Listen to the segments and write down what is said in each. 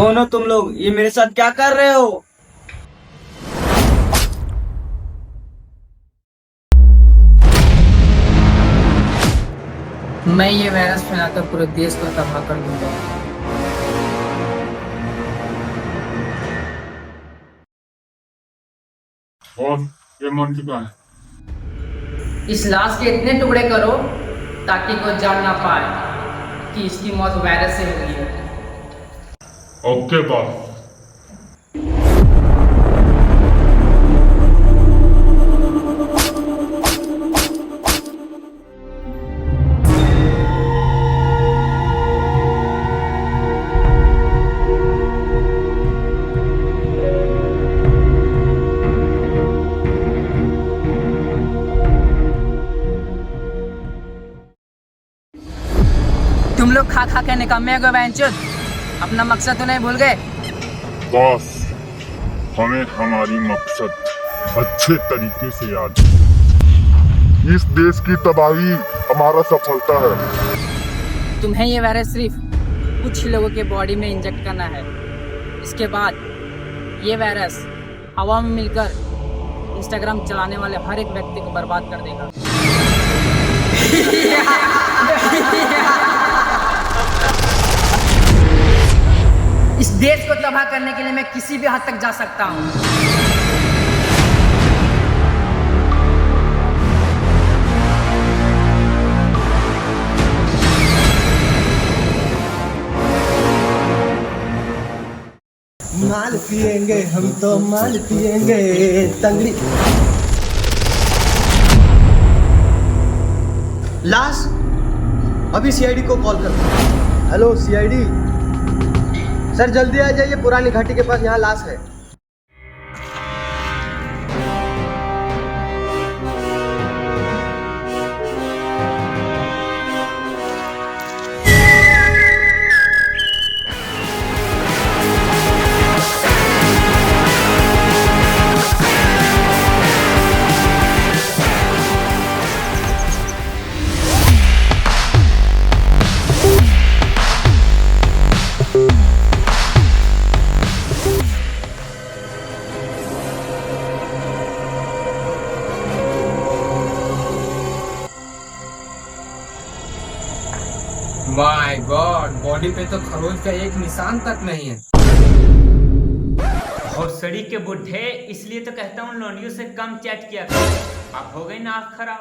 कौन हो तुम लोग? ये मेरे साथ क्या कर रहे हो? मैं ये वायरस फैलाकर पूरे देश को तबाह कर दूंगा। और ये मोंटी का है। इस लाश के इतने टुकड़े करो ताकि कोई जान ना पाए कि इसकी मौत वायरस से हुई है। Okay boss. तुम लोग खा खा के निकम्मे हो गए बहनचोद। अपना मकसद तो नहीं भूल गए? बॉस, हमें हमारी मकसद अच्छे तरीके से याद है। इस देश की तबाही हमारा सफलता है। तुम्हें ये वायरस सिर्फ कुछ ही लोगों के बॉडी में इंजेक्ट करना है। इसके बाद ये वायरस हवा में मिलकर इंस्टाग्राम चलाने वाले हर एक व्यक्ति को बर्बाद कर देगा। इस देश को तबाह करने के लिए मैं किसी भी हद तक जा सकता हूँ। माल पिएंगे हम तो माल पिएंगे तंगड़ी। लाश अभी सीआईडी को कॉल कर। हेलो सीआईडी सर, जल्दी आ जाइए, पुरानी घाटी के पास यहाँ लाश है। माय गॉड, बॉडी पे तो खरोच का एक निशान तक नहीं है। भोसड़ी के बुढ़े, इसलिए तो कहता हूँ लौंडियों से कम चैट किया कर। अब हो गई ना आँख खराब।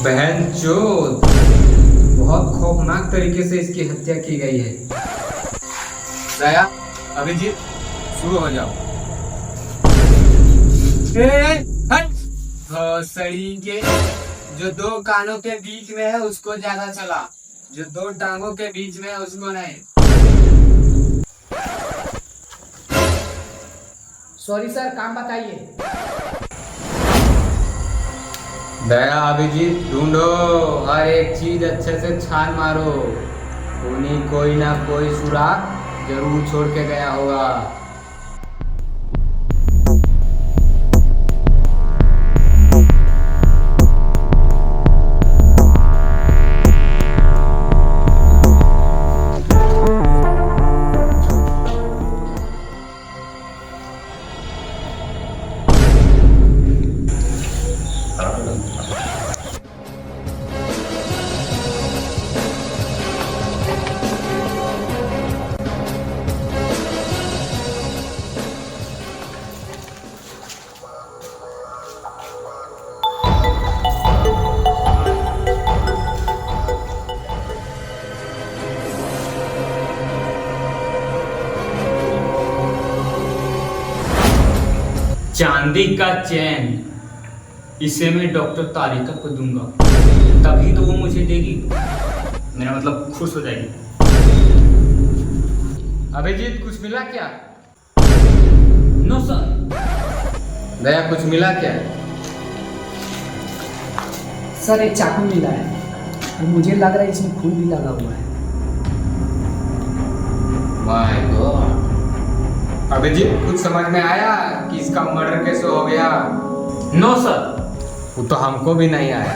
बहनचोद, बहुत खौफनाक तरीके से इसकी हत्या की गई है। दया, अभिजीत, शुरू हो जाओ। भोसड़ी के जो दो कानों के बीच में है उसको ज्यादा चला, जो दो टांगों के बीच में है उसको नहीं। सॉरी सर, काम बताइए। दया, अभिजीत, ढूंढो, हर एक चीज अच्छे से छान मारो। खूनी कोई ना कोई सुराग जरूर छोड़ के गया होगा। चांदी का चैन, इसे मैं डॉक्टर तारिका को दूंगा, तभी तो वो मुझे देगी। मेरा मतलब खुश हो जाएगी। अभिजीत, कुछ मिला क्या? No sir. दया, कुछ मिला क्या? सर, एक चाकू मिला है और मुझे लग रहा है इसमें खून भी लगा हुआ है। My God. अभिजीत, कुछ समझ में आया कि इसका मर्डर कैसे हो गया? No sir. वो तो हमको भी नहीं आया।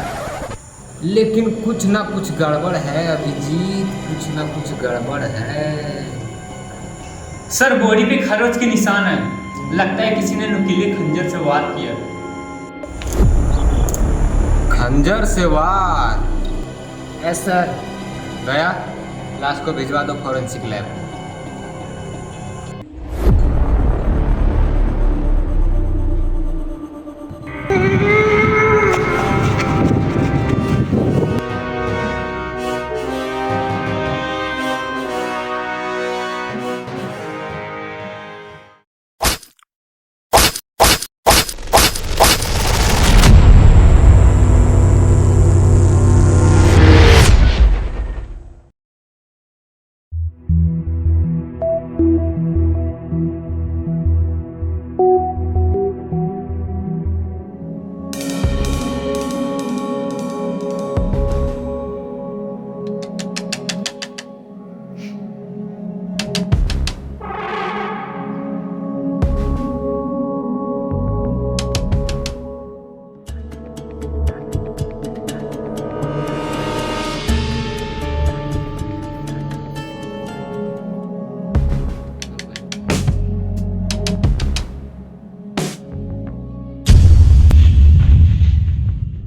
लेकिन कुछ ना कुछ गड़बड़ है अभिजीत, कुछ ना कुछ गड़बड़ है। सर बॉडी पे खरोच के निशान है, लगता है किसी ने नुकीले खंजर से वार किया। खंजर से वार? Yes sir. गया, लाश को भिजवा दो फॉरेंसिक लैब।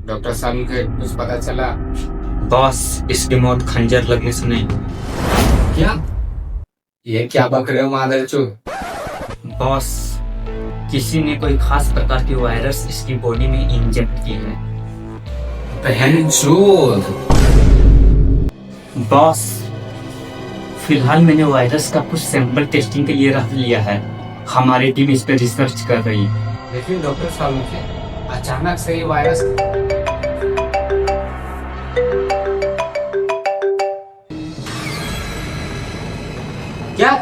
डॉक्टर साहब के कुछ पता चला? बॉस, इसकी मौत खंजर लगने से नहीं। क्या? ये क्या बक रहे हो मादरचोद? बॉस, किसी ने कोई खास प्रकार की वायरस इसकी बॉडी में इंजेक्ट की है। बहनचोद। बॉस, फिलहाल मैंने वायरस का कुछ सैंपल टेस्टिंग के लिए रख लिया है। हमारी टीम इस पर रिसर्च कर रही है। लेकिन डॉक्टर साहब मुझे अचानक से ये वायरस क्या?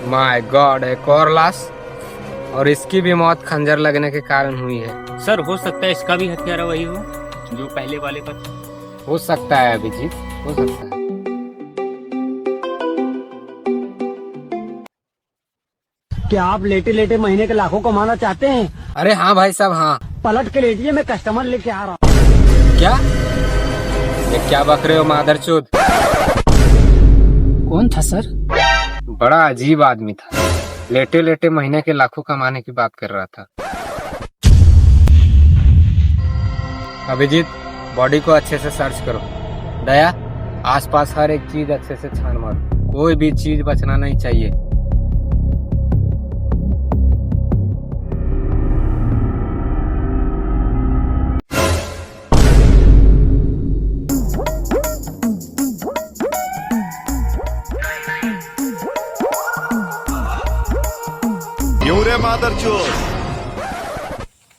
माय गॉड, एक और लाश, और इसकी भी मौत खंजर लगने के कारण हुई है। सर, हो सकता है इसका भी हत्यारा वही हो जो पहले वाले का था। हो सकता है अभिजीत, हो सकता है। क्या आप लेटे लेटे महीने के लाखों कमाना चाहते हैं? अरे हाँ भाई साहब, हाँ। पलट के लेटिए, मैं कस्टमर लेके आ रहा हूँ। क्या? ये क्या बक रहे हो मादरचोद? कौन था सर? बड़ा अजीब आदमी था, लेटे लेटे महीने के लाखों कमाने की बात कर रहा था। अभिजीत, बॉडी को अच्छे से सर्च करो। दया, आसपास हर एक चीज अच्छे से छान मारो, कोई भी चीज बचना नहीं चाहिए।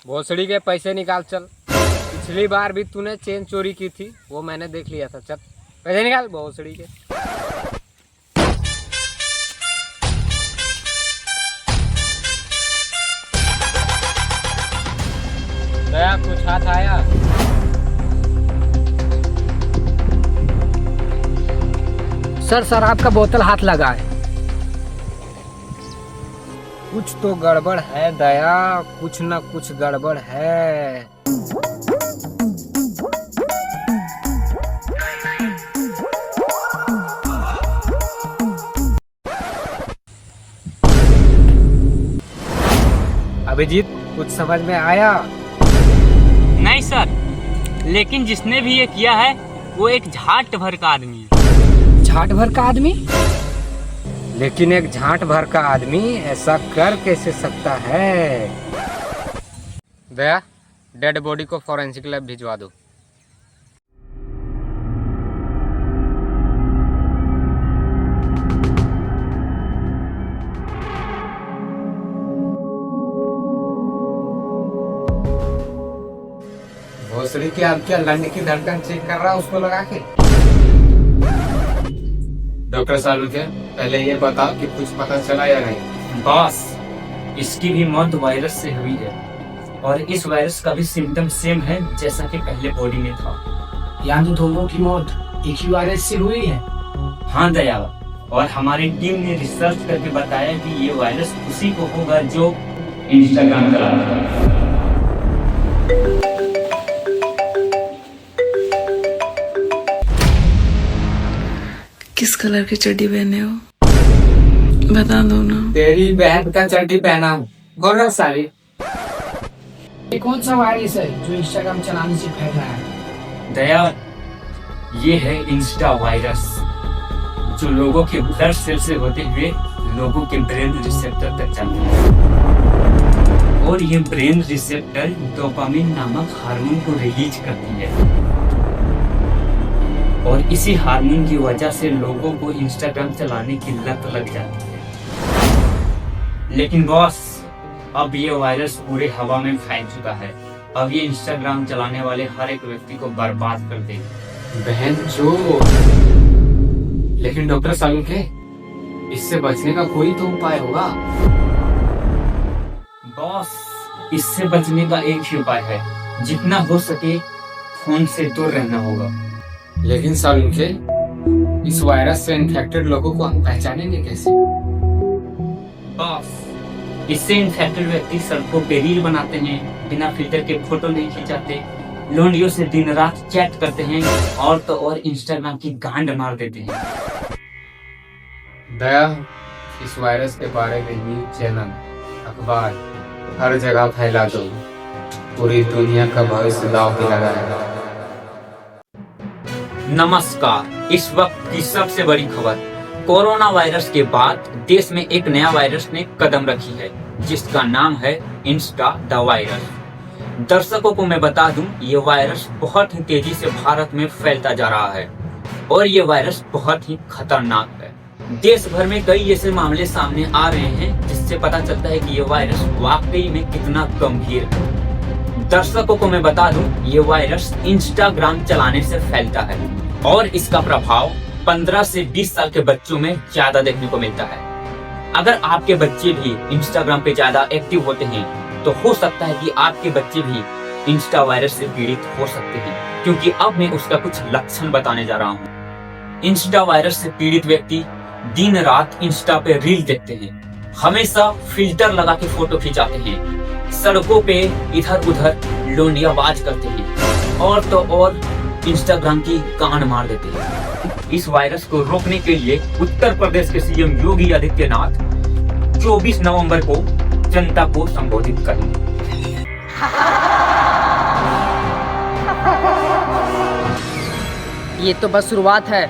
भोसड़ी के पैसे निकाल चल। पिछली बार भी तूने चेन चोरी की थी, वो मैंने देख लिया था। चल पैसे निकाल भोसड़ी के। दया, कुछ हाथ आया? सर, शराब का बोतल हाथ लगा है। कुछ तो गड़बड़ है दया, कुछ ना कुछ गड़बड़ है। अभिजीत, कुछ समझ में आया? नहीं सर, लेकिन जिसने भी ये किया है वो एक झाट भर का आदमी है। झाट भर का आदमी? लेकिन एक झांट भर का आदमी ऐसा कर कैसे सकता है? दया, डेड बॉडी को फॉरेंसिक लैब भिजवा दो। भोसड़ी की आपकी अल्लाह की धड़कन चेक कर रहा है उसको लगा के। डॉक्टर सालू के पहले ये बताओ कि कुछ पता चला या नहीं। बॉस, इसकी भी मौत वायरस से हुई है और इस वायरस का भी सिम्टम सेम है जैसा कि पहले बॉडी में था। यहाँ तो दोनों की मौत एक ही वायरस से हुई है। हाँ दया, और हमारी टीम ने रिसर्च करके बताया कि ये वायरस उसी को होगा जो इंस्टाग्राम चलाता है। किस कलर की चड्डी पहने हो बता दो ना। तेरी बहन का चड्डी पहना हूँ। बोलो साली। ये कौन सा वायरस है जो इंस्टाग्राम चलाने से फैल रहा है? दया, ये है इंस्टा वायरस जो लोगों के ब्लड सेल से होते हुए लोगों के ब्रेन रिसेप्टर तक जाता है और ये ब्रेन रिसेप्टर डोपामिन नामक हार्मोन को रिलीज करती है और इसी हार्मोन की वजह से लोगों को इंस्टाग्राम चलाने की लत लग जाती है। लेकिन बॉस, अब ये वायरस पूरे हवा में फैल चुका है। अब ये इंस्टाग्राम चलाने वाले हर एक व्यक्ति को बर्बाद कर देगा। बहन जो, लेकिन डॉक्टर सालू के इससे बचने का कोई तो उपाय होगा। बॉस, इससे बचने का एक ही उपाय है, जितना हो सके फोन से दूर रहना होगा। लेकिन सालू के इस वायरस से इन्फेक्टेड लोगों को हम पहचानेंगे कैसे? बॉस, इससे इन्फेक्टेड व्यक्ति सड़कों पे रील बनाते हैं, बिना फिल्टर के फोटो नहीं खिंचाते, लोंडियों से दिन रात चैट करते हैं और तो और इंस्टाग्राम की गांड मार देते हैं। दया, इस वायरस के बारे में न्यूज चैनल, अखबार हर जगह फैला दो। पूरी दुनिया का भविष्य दांव पे लगा है। नमस्कार, इस वक्त की सबसे बड़ी खबर। कोरोना वायरस के बाद देश में एक नया वायरस ने कदम रखी है जिसका नाम है इंस्टा द वायरस। दर्शकों को मैं बता दूं, ये वायरस बहुत ही तेजी से भारत में फैलता जा रहा है और ये वायरस बहुत ही खतरनाक है। देश भर में कई ऐसे मामले सामने आ रहे हैं जिससे पता चलता है कि ये वायरस वाकई में कितना गंभीर है। दर्शकों को मैं बता दूं, ये वायरस इंस्टाग्राम चलाने से फैलता है और इसका प्रभाव 15 से 20 साल के बच्चों में ज्यादा देखने को मिलता है। अगर आपके बच्चे भी इंस्टाग्राम पे ज्यादा एक्टिव होते हैं तो हो सकता है कि आपके बच्चे भी इंस्टा वायरस से पीड़ित हो सकते हैं, क्योंकि अब मैं उसका कुछ लक्षण बताने जा रहा हूँ। इंस्टा वायरस से पीड़ित व्यक्ति दिन रात इंस्टा पे रील देखते हैं, हमेशा फिल्टर लगा के फोटो खिंचाते हैं, सड़कों पे इधर उधर लोंडियाबाज करते हैं और तो और इंस्टाग्राम की गांड मार देते हैं। इस वायरस को रोकने के लिए उत्तर प्रदेश के सीएम योगी आदित्यनाथ 24 नवंबर को जनता को संबोधित करेंगे। ये तो बस शुरुआत है,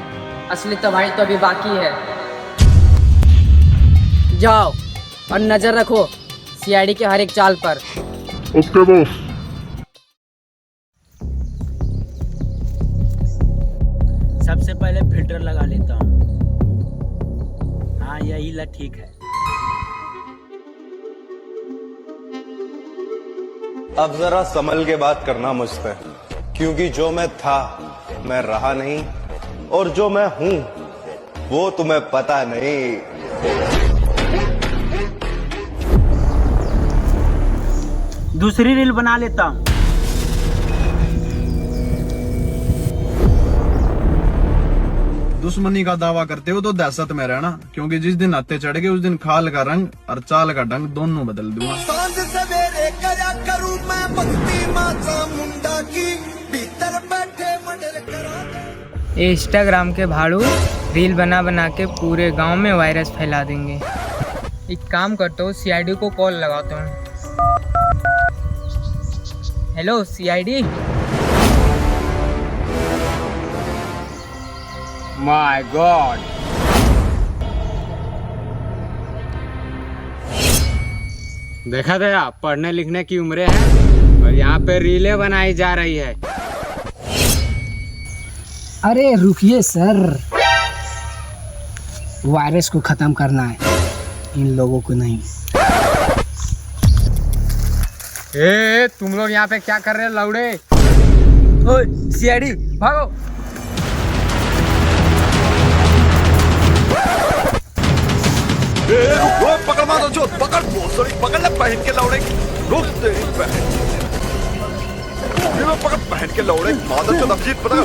असली तबाही तो अभी बाकी है। जाओ और नजर रखो सीआईडी के हर एक चाल पर। Okay boss. सबसे पहले फिल्टर लगा लेता हूँ। हाँ, यही ला ठीक है। अब जरा संभल के बात करना मुझ पे, क्योंकि जो मैं था मैं रहा नहीं और जो मैं हूं वो तुम्हें पता नहीं। दूसरी रील बना लेता हूँ। दुश्मनी का दावा करते हो तो दहशत में रहना, क्योंकि जिस दिन हत्थे चढ़ गए उस दिन खाल का रंग और चाल का ढंग दोनों बदल दूंगा। सांझ सवेरे करा करूं मैं भक्ति माता मुंडा की, भीतर बैठे मर्डर करा। ये इंस्टाग्राम के भाड़ू रील बना बना के पूरे गांव में वायरस फैला देंगे। एक काम करता हूँ, सीआईडी को कॉल लगाता हूँ। Hello CID. माय गॉड, देखा दया, पढ़ने लिखने की उम्रें हैं और यहाँ पे रीलें बनाई जा रही है। अरे रुकिए सर, वायरस को खत्म करना है, इन लोगों को नहीं। तुम लोग यहाँ पे क्या कर रहे हो लौड़े? ओए सीआईडी भागो। पकड़ मारो जो पकड़ भोसड़ी पकड़ ले पहन के लौड़े रुक तेरी बहन पकड़ पहन के लौड़े मादर जो नफसीत पकड़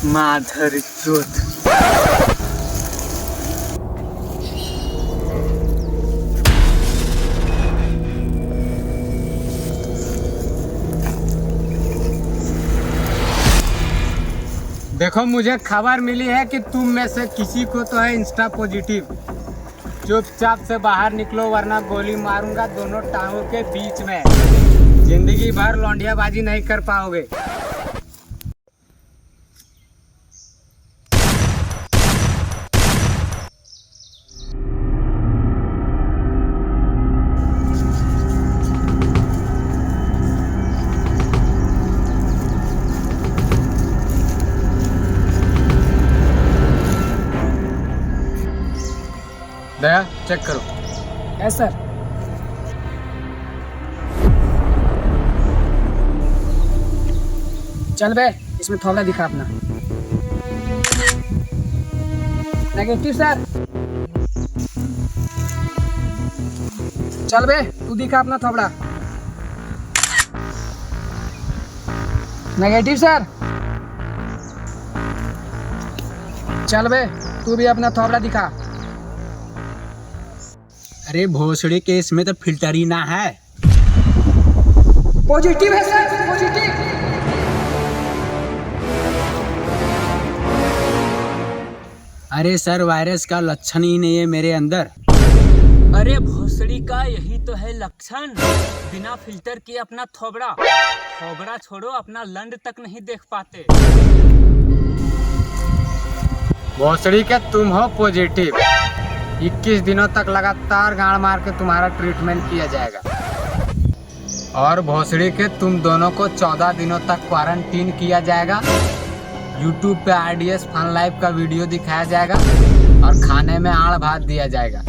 माधर चोत। देखो मुझे खबर मिली है कि तुम में से किसी को तो है इंस्टा पॉजिटिव। चुपचाप से बाहर निकलो वरना गोली मारूंगा दोनों टांगों के बीच में। जिंदगी भर लौंडियाबाजी नहीं कर पाओगे। दया चेक करो। Yes sir. चल बे इसमें थोड़ा दिखा अपना। Negative sir. चल बे तू दिखा अपना थोड़ा। Negative sir. चल बे तू भी अपना थोड़ा दिखा। अरे भोसड़ी के इसमें तो फिल्टर ही ना है। पॉजिटिव है सर पॉजिटिव। अरे सर वायरस का लक्षण ही नहीं है मेरे अंदर। अरे भोसड़ी का यही तो है लक्षण। बिना फिल्टर के अपना थोबड़ा छोड़ो अपना लंड तक नहीं देख पाते। भोसड़ी के तुम हो पॉजिटिव। 21 दिनों तक लगातार गाड़ मार के तुम्हारा ट्रीटमेंट किया जाएगा। और भोसड़ी के तुम दोनों को 14 दिनों तक क्वारंटीन किया जाएगा। YouTube पे RDS फन लाइव का वीडियो दिखाया जाएगा और खाने में आड़ भात दिया जाएगा।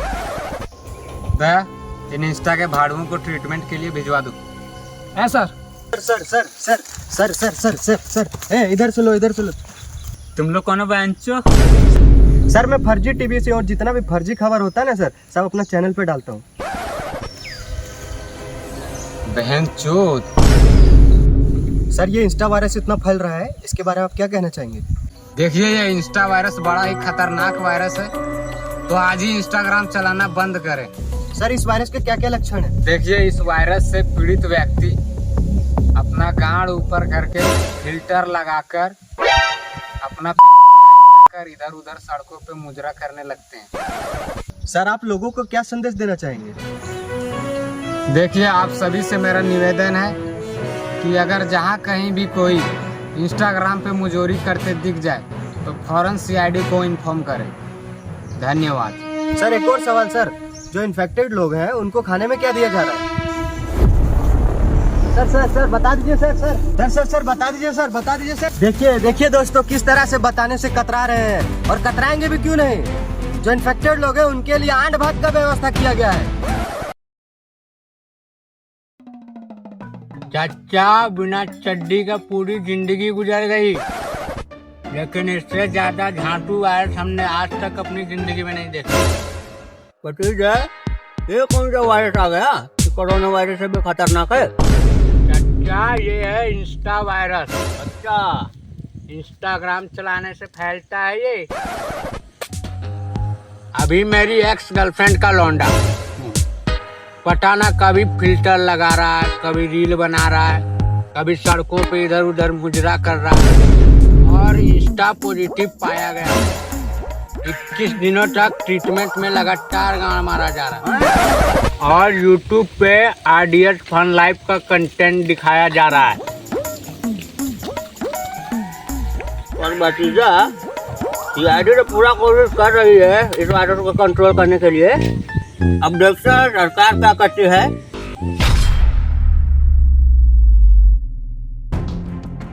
दया इन इंस्टा के भाड़ुओं को ट्रीटमेंट के लिए भिजवा दो। है sir. Sir sir sir sir sir sir sir sir ए इधर से लो इधर से लो। तुम लोग कौन बेंचो? सर मैं फर्जी टीवी से और जितना भी फर्जी खबर होता है ना सर सब अपना चैनल पे डालता हूँ। बहन चोद। सर ये इंस्टा वायरस इतना फैल रहा है इसके बारे में आप क्या कहना चाहेंगे? देखिए ये इंस्टा वायरस बड़ा ही खतरनाक वायरस है, तो आज ही इंस्टाग्राम चलाना बंद करें। सर इस वायरस के क्या क्या लक्षण है? देखिए इस वायरस से पीड़ित व्यक्ति अपना गांड ऊपर करके फिल्टर लगाकर अपना इधर उधर सड़कों पे मुजरा करने लगते हैं। सर आप लोगों को क्या संदेश देना चाहेंगे? देखिए आप सभी से मेरा निवेदन है कि अगर जहाँ कहीं भी कोई इंस्टाग्राम पे मुजोरी करते दिख जाए तो फौरन CID को इन्फॉर्म करें। धन्यवाद। सर एक और सवाल सर, जो इन्फेक्टेड लोग हैं उनको खाने में क्या दिया जा रहा है? सर सर सर बता दीजिए sir sir sir sir sir बता दीजिए सर बता दीजिए सर। देखिए देखिए दोस्तों किस तरह से बताने से कतरा रहे हैं और कतराएंगे भी क्यों नहीं। जो इन्फेक्टेड लोग हैं उनके लिए आंट भात का व्यवस्था किया गया है। चाचा बिना चड्डी का पूरी जिंदगी गुजर गई, लेकिन इससे ज्यादा झांटू वायरस हमने आज तक अपनी जिंदगी में नहीं देखा। भतीजा ये कौन सा वायरस आ गया? कोरोना वायरस से भी खतरनाक है। चाचा ये है इंस्टा वायरस। अच्छा इंस्टाग्राम चलाने से फैलता है ये। अभी मेरी एक्स गर्लफ्रेंड का लौंडा पता ना कभी फिल्टर लगा रहा है, कभी रील बना रहा है, कभी सड़कों पे इधर उधर मुजरा कर रहा है और इंस्टा पॉजिटिव पाया गया। 21 दिनों तक ट्रीटमेंट में लगातार गाड़ मारा जा रहा है और YouTube पे RDS फन लाइव का कंटेंट दिखाया जा रहा है। और भतीजा सीआईडी तो पूरा कोशिश कर रही है इस वायरस को कंट्रोल करने के लिए। अब देखते हैं सरकार क्या करती है।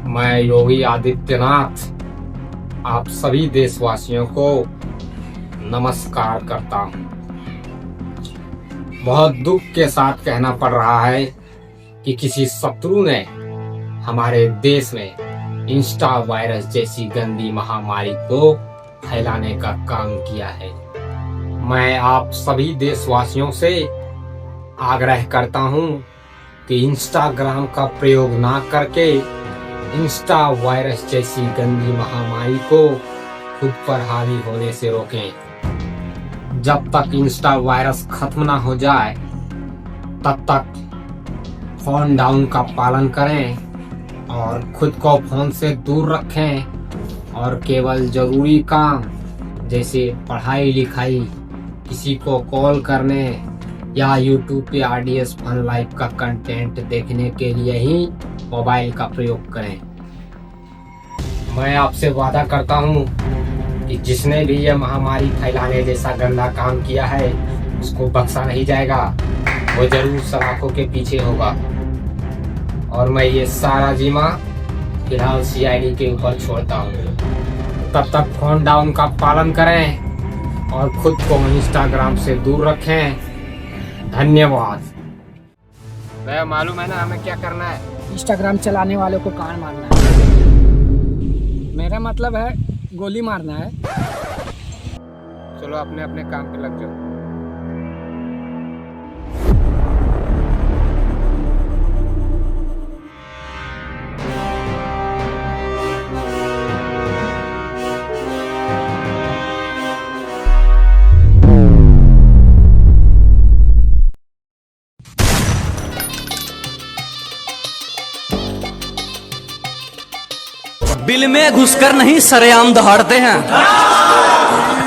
मैं योगी आदित्यनाथ आप सभी देशवासियों को नमस्कार करता हूं। बहुत दुख के साथ कहना पड़ रहा है कि किसी शत्रु ने हमारे देश में इंस्टा वायरस जैसी गंदी महामारी को फैलाने का काम किया है। मैं आप सभी देशवासियों से आग्रह करता हूं कि इंस्टाग्राम का प्रयोग ना करके इंस्टा वायरस जैसी गंदी महामारी को खुद पर हावी होने से रोकें। जब तक इंस्टा वायरस खत्म ना हो जाए तब तक फोन डाउन का पालन करें और खुद को फोन से दूर रखें और केवल जरूरी काम जैसे पढ़ाई लिखाई, किसी को कॉल करने या यूट्यूब पे RDS फन लाइव का कंटेंट देखने के लिए ही मोबाइल का प्रयोग करें। मैं आपसे वादा करता हूं कि जिसने भी यह महामारी फैलाने जैसा गंदा काम किया है उसको बख्शा नहीं जाएगा, वो जरूर सलाखों के पीछे होगा। और मैं ये सारा जिम्मा फिलहाल CID के ऊपर छोड़ता हूँ। तब तक फोन डाउन का पालन करें और खुद को इंस्टाग्राम से दूर रखें। धन्यवाद। भैया मालूम है ना हमें क्या करना है? इंस्टाग्राम चलाने वालों को कान मारना है। मेरा मतलब है गोली मारना है। चलो अपने अपने काम पे लग जाओ। बिल में घुसकर नहीं सरेआम दहाड़ते हैं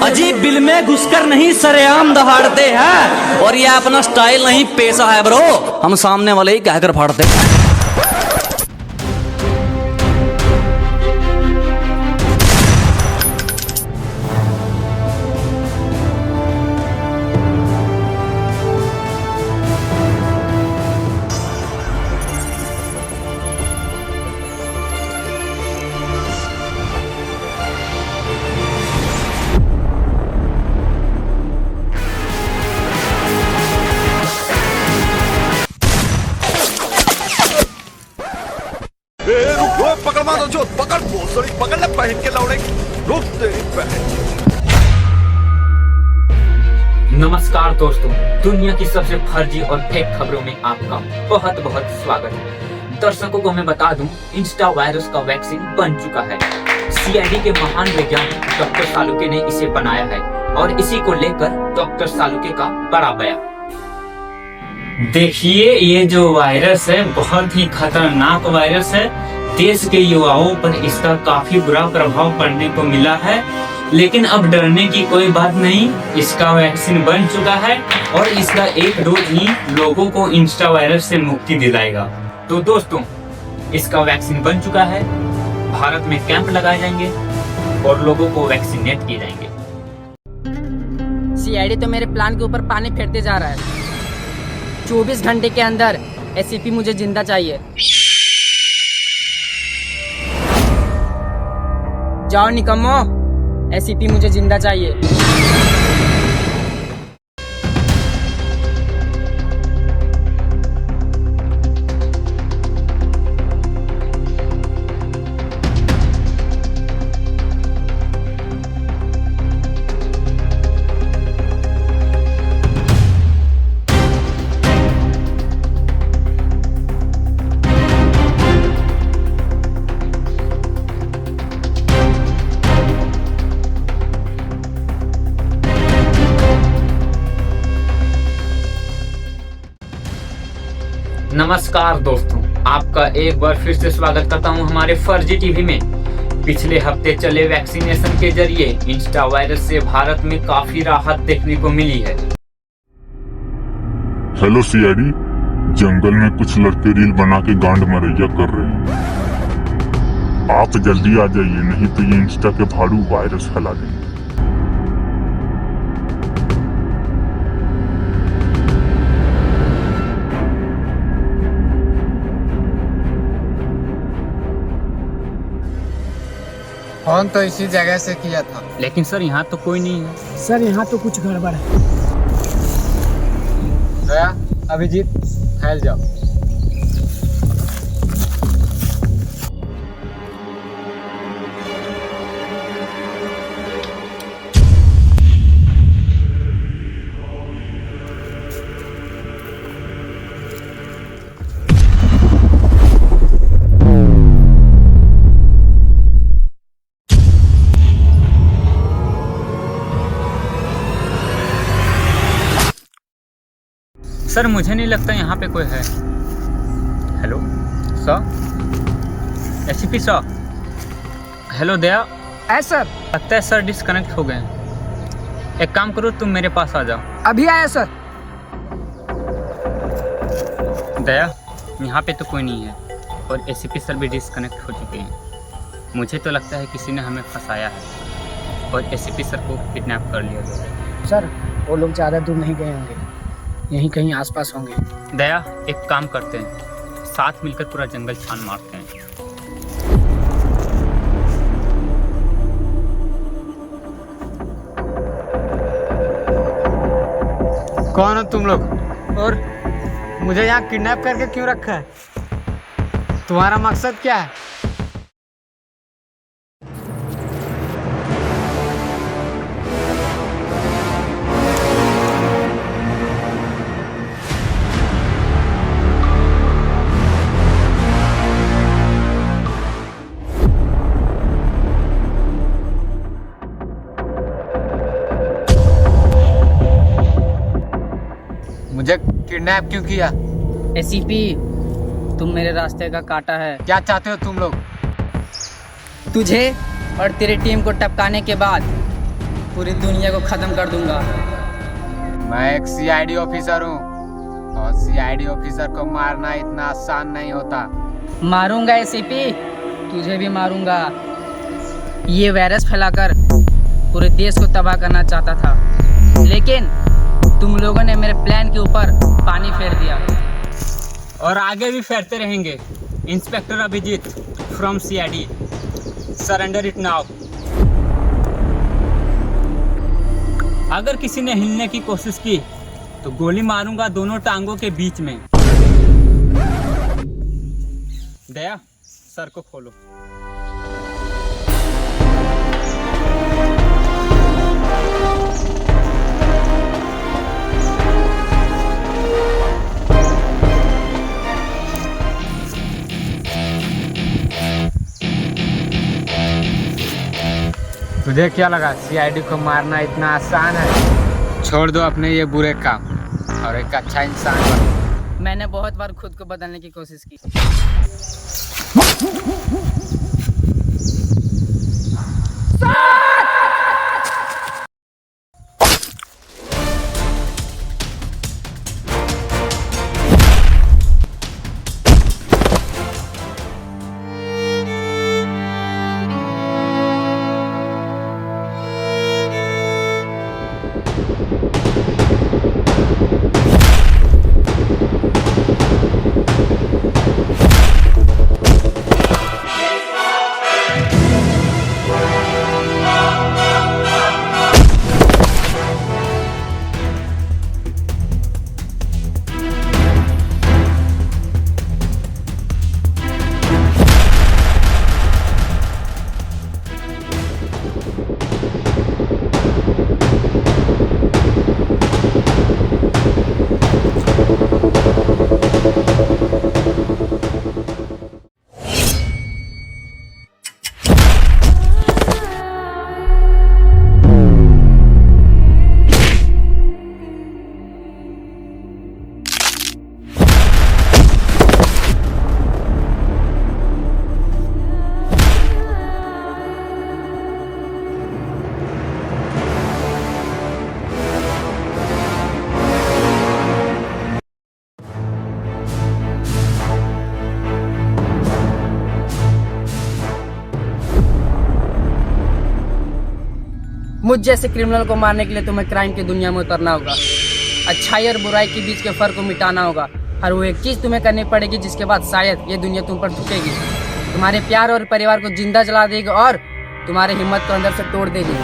अजीब, बिल में घुसकर नहीं सरेआम दहाड़ते हैं। और ये अपना स्टाइल नहीं पेशा है ब्रो, हम सामने वाले ही कहकर फाड़ते हैं। पकड़ मारो जो पकड़ भोसड़ी पकड़ ले पहन के लौड़े रुक तेरी बहन। नमस्कार दोस्तों, दुनिया की सबसे फर्जी और फेक खबरों में आपका बहुत बहुत स्वागत है। दर्शकों को मैं बता दूं, इंस्टा वायरस का वैक्सीन बन चुका है। CID के महान वैज्ञानिक डॉक्टर सालुके ने इसे बनाया है और इसी को लेकर डॉक्टर सालुके का बड़ा बयान। देखिए, ये जो वायरस है बहुत ही खतरनाक वायरस है। देश के युवाओं पर इसका काफी बुरा प्रभाव पड़ने को मिला है, लेकिन अब डरने की कोई बात नहीं। इसका वैक्सीन बन चुका है और इसका एक डोज ही लोगों को इंस्टा वायरस से मुक्ति दिलाएगा। तो दोस्तों, इसका वैक्सीन बन चुका है, भारत में कैंप लगाए जाएंगे और लोगों को वैक्सीनेट किए जाएंगे। CID तो मेरे प्लान के ऊपर पानी फेरते जा रहा है। 24 घंटे के अंदर SCP मुझे जिंदा चाहिए। जाओ निकम्मो, SCP मुझे जिंदा चाहिए। नमस्कार दोस्तों, आपका एक बार फिर से स्वागत करता हूं हमारे फर्जी टीवी में। पिछले हफ्ते चले वैक्सीनेशन के जरिए इंस्टा वायरस से भारत में काफी राहत देखने को मिली है। हेलो CID, जंगल में कुछ लड़के रील बना के गांड मरैया कर रहे हैं। आप जल्दी आ जाइए, नहीं तो ये इंस्टा के भाड़ू वायरस फैला देंगे। फोन तो इसी जगह से किया था। लेकिन सर यहाँ तो कोई नहीं है। सर यहाँ तो कुछ गड़बड़ है। दया, अभिजीत, फैल जाओ। सर मुझे नहीं लगता यहाँ पे कोई है। Hello sir, ACP sir. Hello Daya. Sir लगता है सर डिस्कनेक्ट हो गए हैं। एक काम करो, तुम मेरे पास आ जाओ। अभी आया सर। दया, यहाँ पे तो कोई नहीं है और एसीपी सर भी डिस्कनेक्ट हो चुके हैं। मुझे तो लगता है किसी ने हमें फंसाया है और एसीपी सर को किडनैप कर लिया गया। सर वो लोग ज़्यादा दूर नहीं गए होंगे, यहीं कहीं आसपास होंगे। दया, एक काम करते हैं, साथ मिलकर पूरा जंगल छान मारते हैं। कौन हो तुम लोग और मुझे यहाँ किडनैप करके क्यों रखा है? तुम्हारा मकसद क्या है? मुझे किडनैप क्यों किया? एसीपी, तुम मेरे रास्ते का कांटा है। क्या चाहते हो तुम लोग? तुझे और तेरी टीम को टपकाने के बाद पूरी दुनिया को खत्म कर दूंगा। मैं एक सीआईडी ऑफिसर हूँ और सीआईडी ऑफिसर को मारना इतना आसान नहीं होता। मारूंगा एसीपी, तुझे भी मारूंगा। ये वायरस फैलाकर पूरे देश को तबाह करना चाहता था, लेकिन तुम लोगों ने मेरे प्लान के ऊपर पानी फेर दिया और आगे भी फेरते रहेंगे। Inspector Abhijit from CID, surrender it now. अगर किसी ने हिलने की कोशिश की तो गोली मारूंगा दोनों टांगों के बीच में। दया, सर को खोलो। तुझे क्या लगा सीआईडी को मारना इतना आसान है? छोड़ दो अपने ये बुरे काम और एक अच्छा इंसान बनो। मैंने बहुत बार खुद को बदलने की कोशिश की। मुझ जैसे क्रिमिनल को मारने के लिए तुम्हें क्राइम की दुनिया में उतरना होगा। अच्छाई और बुराई के बीच के फर्क को मिटाना होगा। और वो एक चीज़ तुम्हें करनी पड़ेगी जिसके बाद शायद ये दुनिया तुम पर झुकेगी, तुम्हारे प्यार और परिवार को जिंदा जला देगी और तुम्हारी हिम्मत को अंदर से तोड़ देगी।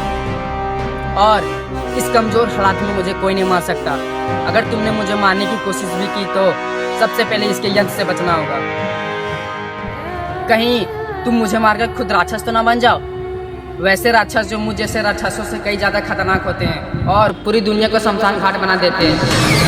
और इस कमज़ोर हालात में मुझे कोई नहीं मार सकता। अगर तुमने मुझे मारने की कोशिश भी की तो सबसे पहले इसके यंत्र से बचना होगा। कहीं तुम मुझे मारकर खुद राक्षस तो ना बन जाओ। वैसे राक्षस जो मुझ जैसे राक्षसों से कई ज़्यादा खतरनाक होते हैं और पूरी दुनिया को शमशान घाट बना देते हैं।